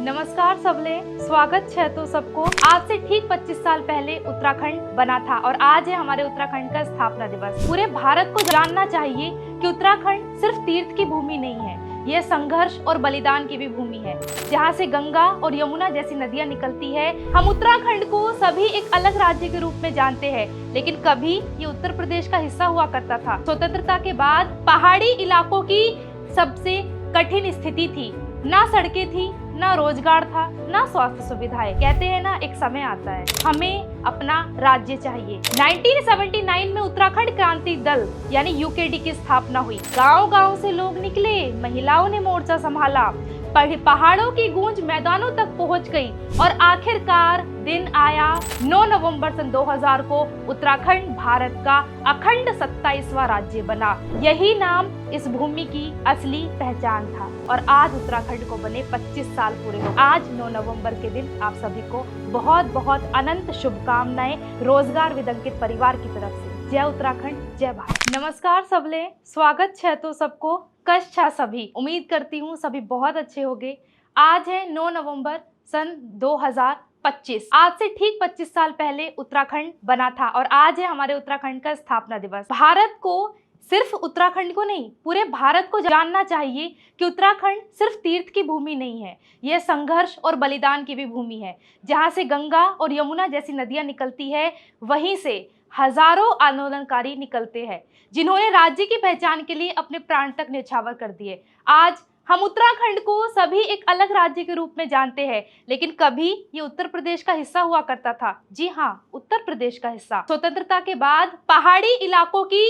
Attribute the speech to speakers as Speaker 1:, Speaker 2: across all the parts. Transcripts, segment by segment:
Speaker 1: नमस्कार सबले, स्वागत है तो सबको। आज से ठीक 25 साल पहले उत्तराखंड बना था और आज है हमारे उत्तराखंड का स्थापना दिवस। पूरे भारत को जानना चाहिए कि उत्तराखंड सिर्फ तीर्थ की भूमि नहीं है, यह संघर्ष और बलिदान की भी भूमि है, जहाँ से गंगा और यमुना जैसी नदियाँ निकलती है। हम उत्तराखंड को सभी एक अलग राज्य के रूप में जानते हैं, लेकिन कभी ये उत्तर प्रदेश का हिस्सा हुआ करता था। स्वतंत्रता के बाद पहाड़ी इलाकों की सबसे कठिन स्थिति थी, ना सड़कें थी, ना रोजगार था, ना स्वास्थ्य सुविधाएं। कहते हैं ना, एक समय आता है हमें अपना राज्य चाहिए। 1979 में उत्तराखंड क्रांति दल यानी यूकेडी की स्थापना हुई। गांव-गांव से लोग निकले, महिलाओं ने मोर्चा संभाला, पहाड़ों की गूंज मैदानों तक पहुंच गई और आखिरकार दिन आया 9 नवंबर सन 2000 को उत्तराखंड भारत का अखंड 27वां राज्य बना। यही नाम इस भूमि की असली पहचान था और आज उत्तराखंड को बने 25 साल पूरे हो। आज 9 नवंबर के दिन आप सभी को बहुत बहुत अनंत शुभकामनाएं रोजगार विदंकित परिवार की तरफ से। जय उत्तराखंड, जय भारत। नमस्कार सबले, स्वागत है तो सबको। कष्ट है सभी, उम्मीद करती हूँ सभी बहुत अच्छे होंगे। आज है 9 नवंबर सन 2025। आज से ठीक 25 साल पहले उत्तराखंड बना था और आज है हमारे उत्तराखंड का स्थापना दिवस। भारत को, सिर्फ उत्तराखंड को नहीं, पूरे भारत को जानना चाहिए कि उत्तराखंड सिर्फ तीर्थ की भूमि नहीं है, यह संघर्ष और बलिदान की भी भूमि है, जहाँ से गंगा और यमुना जैसी नदियाँ निकलती है। वहीं से हजारों आंदोलनकारी निकलते हैं, जिन्होंने राज्य की पहचान के लिए अपने प्राण तक न्यौछावर कर दिए। आज हम उत्तराखंड को सभी एक अलग राज्य के रूप में जानते हैं, लेकिन कभी ये उत्तर प्रदेश का हिस्सा हुआ करता था। जी हाँ, उत्तर प्रदेश का हिस्सा। स्वतंत्रता के बाद पहाड़ी इलाकों की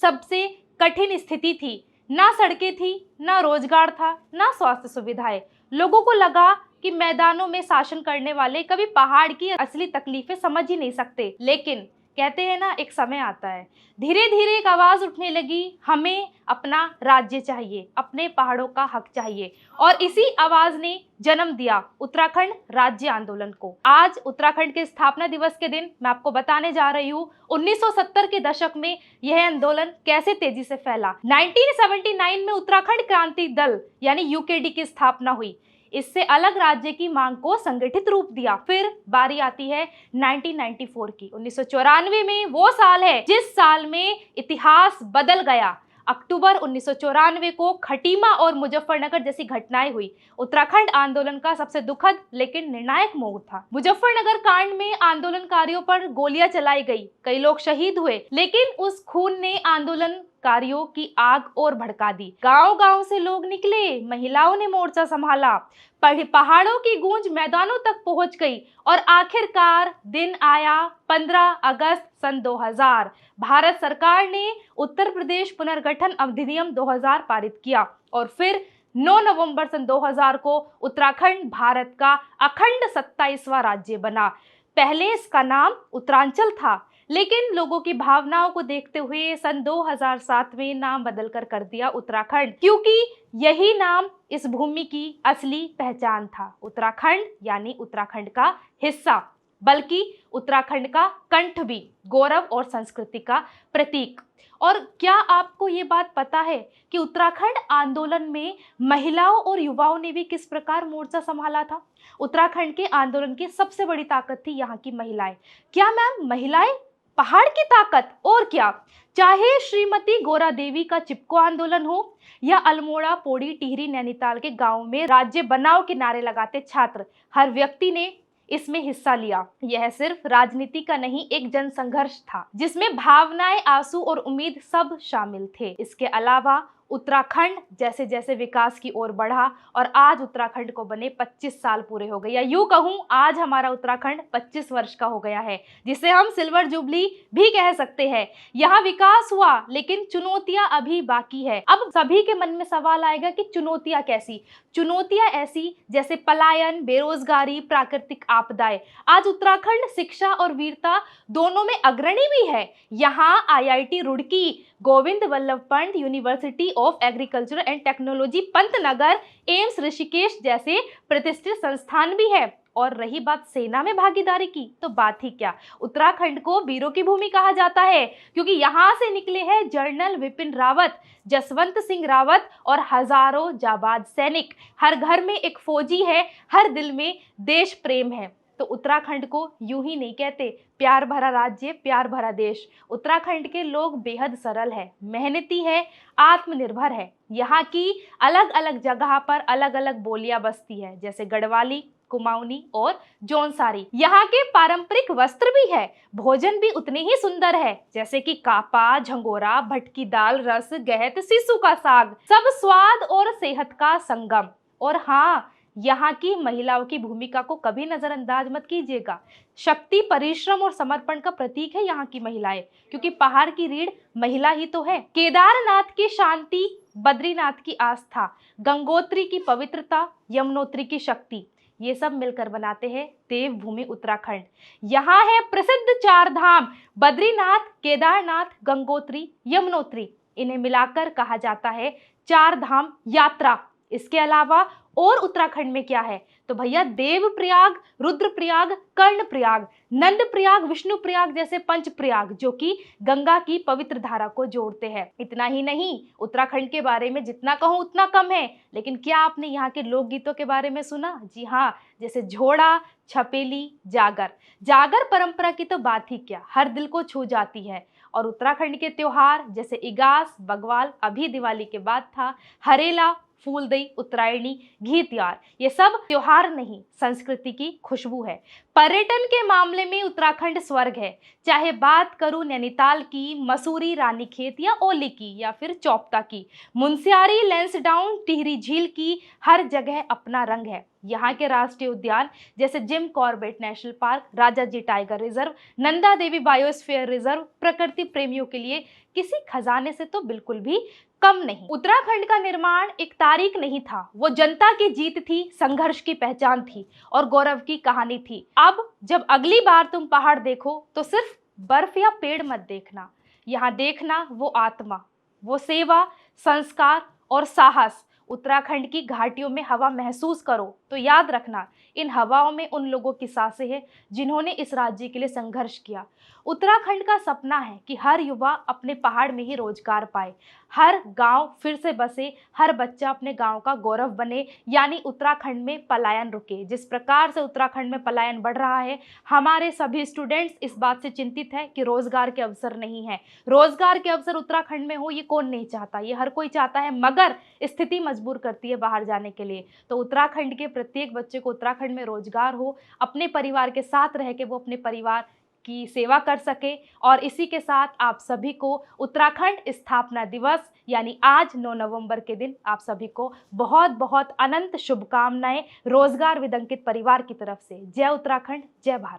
Speaker 1: सबसे कठिन स्थिति थी, ना सड़कें थी, ना रोजगार था, ना स्वास्थ्य सुविधाएं। लोगों को लगा कि मैदानों में शासन करने वाले कभी पहाड़ की असली तकलीफें समझ ही नहीं सकते। लेकिन कहते हैं ना, एक समय आता है। धीरे धीरे एक आवाज उठने लगी, हमें अपना राज्य चाहिए, अपने पहाड़ों का हक चाहिए, और इसी आवाज ने जन्म दिया उत्तराखंड राज्य आंदोलन को। आज उत्तराखंड के स्थापना दिवस के दिन मैं आपको बताने जा रही हूँ 1970 के दशक में यह आंदोलन कैसे तेजी से फैला। 1979 में उत्तराखंड क्रांति दल यानी यूकेडी की स्थापना हुई। इससे अलग राज्य की मांग को संगठित रूप दिया। फिर बारी आती है 1994 की। 1994 में वो साल है जिस साल में इतिहास बदल गया। अक्टूबर 1994 को खटीमा और मुजफ्फरनगर जैसी घटनाएं हुई। उत्तराखंड आंदोलन का सबसे दुखद लेकिन निर्णायक मोड़ था। मुजफ्फरनगर कांड में आंदोलनकारियों पर गोलियां चलाई गई, कई लोग शहीद हुए, लेकिन उस खून ने आंदोलनकारियों की आग और भड़का दी। गांव-गांव से लोग निकले, महिलाओं ने मोर्चा संभाला, पहाड़ों की गूंज मैदानों तक पहुंच गई और आखिरकार दिन आया 15 अगस्त सन 2000। भारत सरकार ने उत्तर प्रदेश पुनर्गठन अधिनियम 2000 पारित किया और फिर 9 नवंबर सन 2000 को उत्तराखंड भारत का अखंड 27वां राज्य बना। पहले इसका नाम उत्तरांचल था, लेकिन लोगों की भावनाओं को देखते हुए सन 2007 में नाम बदलकर कर दिया उत्तराखंड, क्योंकि यही नाम इस भूमि की असली पहचान था। उत्तराखंड यानी उत्तराखंड का हिस्सा, बल्कि उत्तराखंड का कंठ भी, गौरव और संस्कृति का प्रतीक। और क्या आपको ये बात पता है कि उत्तराखंड आंदोलन में महिलाओं और युवाओं ने भी किस प्रकार मोर्चा संभाला था? उत्तराखंड के आंदोलन की सबसे बड़ी ताकत थी यहाँ की महिलाएं। क्या मैम, महिलाएं पहाड़ की ताकत? और क्या, चाहे श्रीमती गौरा देवी का चिपको आंदोलन हो या अल्मोड़ा, पौड़ी, टिहरी, नैनीताल के गांव में राज्य बनाओ के नारे लगाते छात्र, हर व्यक्ति ने इसमें हिस्सा लिया। यह सिर्फ राजनीति का नहीं, एक जन संघर्ष था जिसमें भावनाएं, आंसू और उम्मीद सब शामिल थे। इसके अलावा उत्तराखंड जैसे जैसे विकास की ओर बढ़ा और आज उत्तराखंड को बने 25 साल पूरे हो गए, या यूं कहूं आज हमारा उत्तराखंड 25 वर्ष का हो गया है, जिसे हम सिल्वर जुबली भी कह सकते हैं। यहाँ विकास हुआ, लेकिन चुनौतियां अभी बाकी है। अब सभी के मन में सवाल आएगा कि चुनौतियां कैसी? चुनौतियां ऐसी जैसे पलायन, बेरोजगारी, प्राकृतिक आपदाएं। आज उत्तराखंड शिक्षा और वीरता दोनों में अग्रणी भी है। यहाँ IIT Roorkee, Govind Vallabh Pant university of agriculture and technology Pantnagar, AIIMS Rishikesh जैसे प्रतिष्ठित संस्थान भी है। और रही बात सेना में भागीदारी की, तो बात ही क्या। उत्तराखंड को वीरों की भूमि कहा जाता है क्योंकि यहाँ से निकले हैं जनरल विपिन रावत, जसवंत सिंह रावत और हजारों जाबाज सैनिक। हर घर में एक फौजी है, हर दिल में देश प्रेम है। तो उत्तराखंड को यूं ही नहीं कहते प्यार भरा राज्य, प्यार भरा देश। उत्तराखंड के लोग बेहद सरल है, मेहनती है, आत्मनिर्भर है। यहाँ की अलग अलग जगह पर अलग अलग बोलियां बसती है, जैसे गढ़वाली, कुमाऊनी और जौनसारी। यहाँ के पारंपरिक वस्त्र भी है, भोजन भी उतने ही सुंदर है, जैसे कि कापा, झंगोरा, भटकी दाल, रस, गहत, सीसू का साग, सब स्वाद और सेहत का संगम। और हाँ, यहाँ की महिलाओं की भूमिका को कभी नजरअंदाज मत कीजिएगा। शक्ति, परिश्रम और समर्पण का प्रतीक है यहाँ की महिलाएं, क्योंकि पहाड़ की रीढ़ महिला ही तो है। केदारनाथ की शांति, बद्रीनाथ की आस्था, गंगोत्री की पवित्रता, यमुनोत्री की शक्ति, ये सब मिलकर बनाते हैं देवभूमि उत्तराखंड। यहाँ है प्रसिद्ध चार धाम, बद्रीनाथ, केदारनाथ, गंगोत्री, यमुनोत्री। इन्हें मिलाकर कहा जाता है चार धाम यात्रा। इसके अलावा और उत्तराखंड में क्या है, तो भैया देवप्रयाग, रुद्रप्रयाग, कर्णप्रयाग, नंदप्रयाग, विष्णुप्रयाग जैसे पंच प्रयाग, जो कि गंगा की पवित्र धारा को जोड़ते हैं। इतना ही नहीं, उत्तराखंड के बारे में जितना कहूँ उतना कम है। लेकिन क्या आपने यहाँ के लोकगीतों के बारे में सुना? जी हाँ, जैसे झोड़ा, छपेली, जागर। जागर परंपरा की तो बात ही क्या, हर दिल को छू जाती है। और उत्तराखंड के त्योहार जैसे इगास, बग्वाल, अभी दिवाली के बाद था, हरेला, फूलदेई, उत्तरायणी, घी त्योहार, ये सब त्योहार नहीं, संस्कृति की खुशबू है। पर्यटन के मामले में उत्तराखंड स्वर्ग है। चाहे बात करूं नैनीताल की, मसूरी, रानीखेत या ओली की, या फिर चौपता की, मुनस्यारी, लैंसडाउन, टिहरी झील की, हर जगह अपना रंग है। यहाँ के राष्ट्रीय उद्यान जैसे Jim Corbett national park, Rajaji tiger reserve, Nanda Devi biosphere reserve प्रकृति प्रेमियों के लिए किसी खजाने से तो बिल्कुल भी कम नहीं। उत्तराखंड का निर्माण एक तारीख नहीं था, वो जनता की जीत थी, संघर्ष की पहचान थी और गौरव की कहानी थी। अब जब अगली बार तुम पहाड़ देखो तो सिर्फ बर्फ या पेड़ मत देखना, यहाँ देखना वो आत्मा, वो सेवा, संस्कार और साहस। उत्तराखंड की घाटियों में हवा महसूस करो तो याद रखना, इन हवाओं में उन लोगों की सांसें हैं जिन्होंने इस राज्य के लिए संघर्ष किया। उत्तराखंड का सपना है कि हर युवा अपने पहाड़ में ही रोजगार पाए, हर गांव फिर से बसे, हर बच्चा अपने गांव का गौरव बने, यानी उत्तराखंड में पलायन रुके। जिस प्रकार से उत्तराखंड में पलायन बढ़ रहा है, हमारे सभी स्टूडेंट्स इस बात से चिंतित है कि रोजगार के अवसर नहीं है। रोजगार के अवसर उत्तराखंड में हो, ये कौन नहीं चाहता, ये हर कोई चाहता है, मगर स्थिति मजबूर करती है बाहर जाने के लिए। तो उत्तराखंड के प्रत्येक बच्चे को उत्तराखंड में रोजगार हो, अपने परिवार के साथ रह के वो अपने परिवार की सेवा कर सके। और इसी के साथ आप सभी को उत्तराखंड स्थापना दिवस यानी आज 9 नवंबर के दिन आप सभी को बहुत बहुत अनंत शुभकामनाएं रोजगार विदंकित परिवार की तरफ से। जय उत्तराखंड, जय भारत।